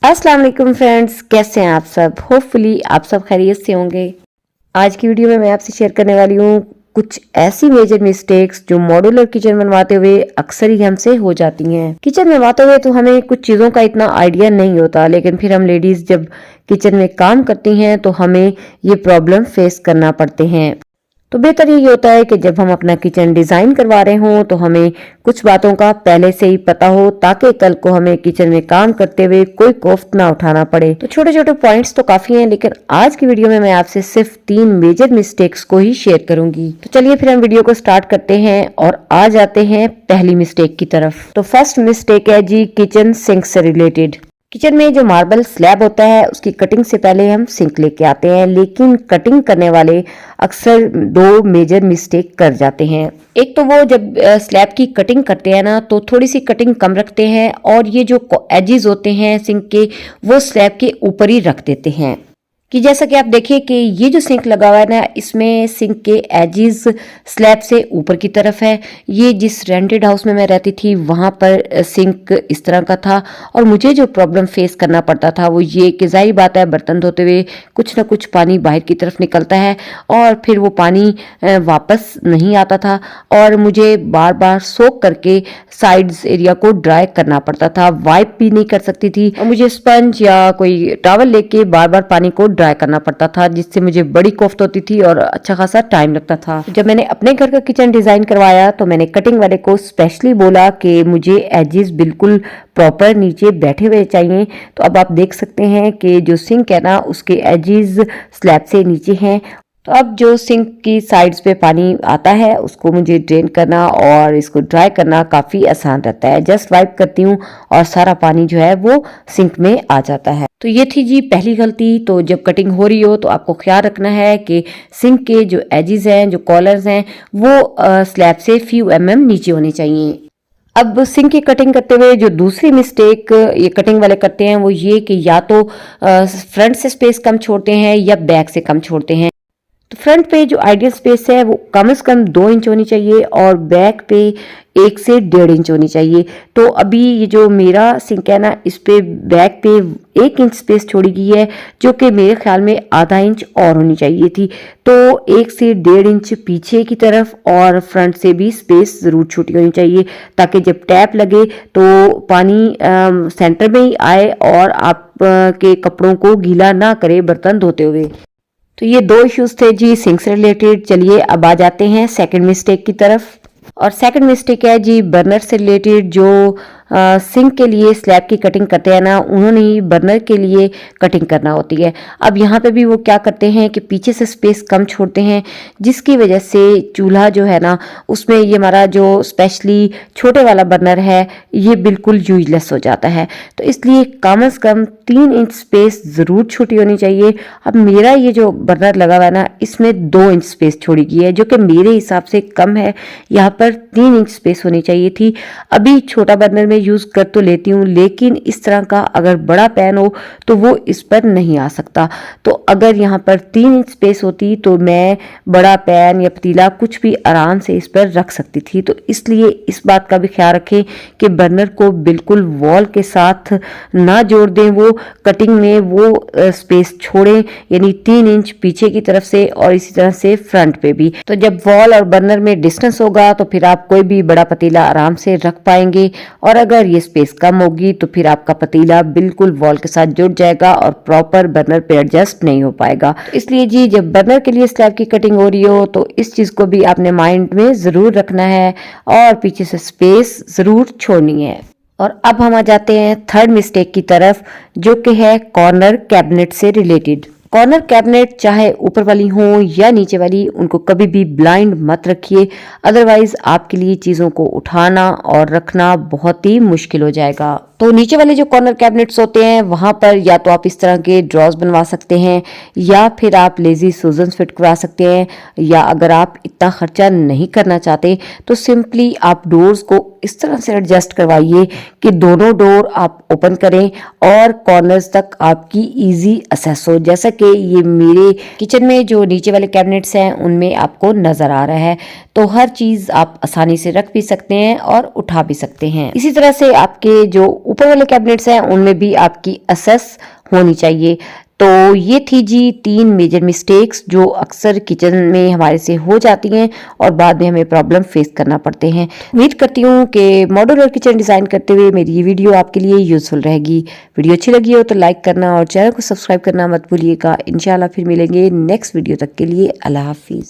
अस्सलाम वालेकुम फ्रेंड्स, कैसे हैं आप सब। होपफुली आप सब खैरियत से होंगे। आज की वीडियो में मैं आपसे शेयर करने वाली हूँ कुछ ऐसी मेजर मिस्टेक्स जो मॉड्यूलर किचन बनवाते हुए अक्सर ही हमसे हो जाती हैं। किचन बनवाते हुए तो हमें कुछ चीज़ों का इतना आइडिया नहीं होता, लेकिन फिर हम लेडीज जब किचन में काम करती हैं तो हमें ये प्रॉब्लम फेस करना पड़ते हैं। तो बेहतर यही होता है कि जब हम अपना किचन डिजाइन करवा रहे हों तो हमें कुछ बातों का पहले से ही पता हो, ताकि कल को हमें किचन में काम करते हुए कोई कोफ्त ना उठाना पड़े। तो छोटे छोटे पॉइंट्स तो काफी हैं, लेकिन आज की वीडियो में मैं आपसे सिर्फ 3 मेजर मिस्टेक्स को ही शेयर करूंगी। तो चलिए फिर हम वीडियो को स्टार्ट करते हैं और आ जाते हैं पहली मिस्टेक की तरफ। तो फर्स्ट मिस्टेक है जी किचन सिंक से रिलेटेड। किचन में जो मार्बल स्लैब होता है उसकी कटिंग से पहले हम सिंक लेके आते हैं, लेकिन कटिंग करने वाले अक्सर 2 मेजर मिस्टेक कर जाते हैं। एक तो वो जब स्लैब की कटिंग करते हैं ना तो थोड़ी सी कटिंग कम रखते हैं और ये जो एजेस होते हैं सिंक के वो स्लैब के ऊपर ही रख देते हैं। कि जैसा कि आप देखिए कि ये जो सिंक लगा हुआ है ना, इसमें सिंक के एजेस स्लैब से ऊपर की तरफ है। ये जिस रेंटेड हाउस में मैं रहती थी वहां पर सिंक इस तरह का था और मुझे जो प्रॉब्लम फेस करना पड़ता था वो ये कि जाहिर बात है बर्तन धोते हुए कुछ ना कुछ पानी बाहर की तरफ निकलता है और फिर वो पानी वापस नहीं आता था और मुझे बार बार सोक करके साइड्स एरिया को ड्राई करना पड़ता था। वाइप भी नहीं कर सकती थी और मुझे स्पंज या कोई टॉवल लेके बार बार पानी को ड्राई करना पड़ता था, जिससे मुझे बड़ी कोफ्त होती थी और अच्छा खासा टाइम लगता था। जब मैंने अपने घर का किचन डिजाइन करवाया तो मैंने कटिंग वाले को स्पेशली बोला कि मुझे एजेस बिल्कुल प्रॉपर नीचे बैठे हुए चाहिए। तो अब आप देख सकते हैं कि जो सिंक है ना उसके एजेस स्लैब से नीचे हैं। तो अब जो सिंक की साइड्स पे पानी आता है उसको मुझे ड्रेन करना और इसको ड्राई करना काफ़ी आसान रहता है। जस्ट वाइप करती हूँ और सारा पानी जो है वो सिंक में आ जाता है। तो ये थी जी पहली गलती। तो जब कटिंग हो रही हो तो आपको ख्याल रखना है कि सिंक के जो एजेस हैं, जो कॉर्नर्स हैं, वो स्लैब से few mm नीचे होने चाहिए। अब सिंक की कटिंग करते हुए जो दूसरी मिस्टेक ये कटिंग वाले करते हैं वो ये कि या तो फ्रंट से स्पेस कम छोड़ते हैं या बैक से कम छोड़ते हैं। तो फ्रंट पे जो आइडियल स्पेस है वो कम से कम 2 इंच होनी चाहिए और बैक पे 1 से 1.5 इंच होनी चाहिए। तो अभी ये जो मेरा सिंक है ना इस पे बैक पे 1 इंच स्पेस छोड़ी गई है, जो कि मेरे ख्याल में आधा इंच और होनी चाहिए थी। तो 1 से 1.5 इंच पीछे की तरफ और फ्रंट से भी स्पेस जरूर छोटी होनी चाहिए, ताकि जब टैप लगे तो पानी सेंटर में ही आए और आप के कपड़ों को गीला ना करे बर्तन धोते हुए। तो ये 2 इश्यूज थे जी सिंक से रिलेटेड। चलिए अब आ जाते हैं सेकंड मिस्टेक की तरफ। और सेकंड मिस्टेक है जी बर्नर से रिलेटेड। जो सिंक के लिए स्लैब की कटिंग करते हैं ना, उन्होंने ही बर्नर के लिए कटिंग करना होती है। अब यहाँ पे भी वो क्या करते हैं कि पीछे से स्पेस कम छोड़ते हैं, जिसकी वजह से चूल्हा जो है ना उसमें ये हमारा जो स्पेशली छोटे वाला बर्नर है ये बिल्कुल यूजलेस हो जाता है। तो इसलिए कम से कम 3 इंच स्पेस ज़रूर छोटी होनी चाहिए। अब मेरा ये जो बर्नर लगा हुआ है ना इसमें 2 इंच स्पेस छोड़ी गई है, जो कि मेरे हिसाब से कम है। यहाँ पर 3 इंच स्पेस होनी चाहिए थी। अभी छोटा बर्नर में यूज कर तो लेती हूँ, लेकिन इस तरह का अगर बड़ा पैन हो तो वो इस पर नहीं आ सकता। तो अगर यहाँ पर 3 इंच स्पेस होती तो मैं बड़ा पैन या पतीला कुछ भी आराम से इस पर रख सकती थी। तो इसलिए इस बात का भी ख्याल रखें कि बर्नर को बिल्कुल वॉल के साथ ना जोड़ दें, वो कटिंग में वो स्पेस छोड़ें, यानी 3 इंच पीछे की तरफ से और इसी तरह से फ्रंट पे भी। तो जब वॉल और बर्नर में डिस्टेंस होगा तो फिर आप कोई भी बड़ा पतीला आराम से रख पाएंगे, और अगर ये स्पेस कम होगी तो फिर आपका पतीला बिल्कुल वॉल के साथ जुड़ जाएगा और प्रॉपर बर्नर पे एडजस्ट नहीं हो पाएगा। इसलिए जी जब बर्नर के लिए स्लैब की कटिंग हो रही हो तो इस चीज को भी आपने माइंड में जरूर रखना है और पीछे से स्पेस जरूर छोड़नी है। और अब हम आ जाते हैं थर्ड मिस्टेक की तरफ, जो कि है कॉर्नर कैबिनेट से रिलेटेड। कॉर्नर कैबिनेट चाहे ऊपर वाली हो या नीचे वाली, उनको कभी भी ब्लाइंड मत रखिए, अदरवाइज आपके लिए चीज़ों को उठाना और रखना बहुत ही मुश्किल हो जाएगा। तो नीचे वाले जो कॉर्नर कैबिनेट्स होते हैं वहां पर या तो आप इस तरह के ड्रॉज बनवा सकते हैं या फिर आप लेजी सुजन फिट करवा सकते हैं, या अगर आप इतना खर्चा नहीं करना चाहते तो सिंपली आप डोर्स को इस तरह से एडजस्ट करवाइए कि दोनों डोर आप ओपन करें और कॉर्नर्स तक आपकी इजी एक्सेस हो। जैसा कि ये मेरे किचन में जो नीचे वाले कैबिनेट्स हैं उनमें आपको नजर आ रहा है, तो हर चीज आप आसानी से रख भी सकते हैं और उठा भी सकते हैं। इसी तरह से आपके जो ऊपर वाले कैबिनेट्स हैं उनमें भी आपकी असेस होनी चाहिए। तो ये थी जी 3 मेजर मिस्टेक्स जो अक्सर किचन में हमारे से हो जाती हैं और बाद में हमें प्रॉब्लम फेस करना पड़ते हैं। उम्मीद करती हूँ कि मॉड्यूलर किचन डिज़ाइन करते हुए मेरी ये वीडियो आपके लिए यूज़फुल रहेगी। वीडियो अच्छी लगी हो तो लाइक करना और चैनल को सब्सक्राइब करना मत भूलिएगा। इंशाल्लाह फिर मिलेंगे नेक्स्ट वीडियो। तक के लिए अल्लाह हाफिज़।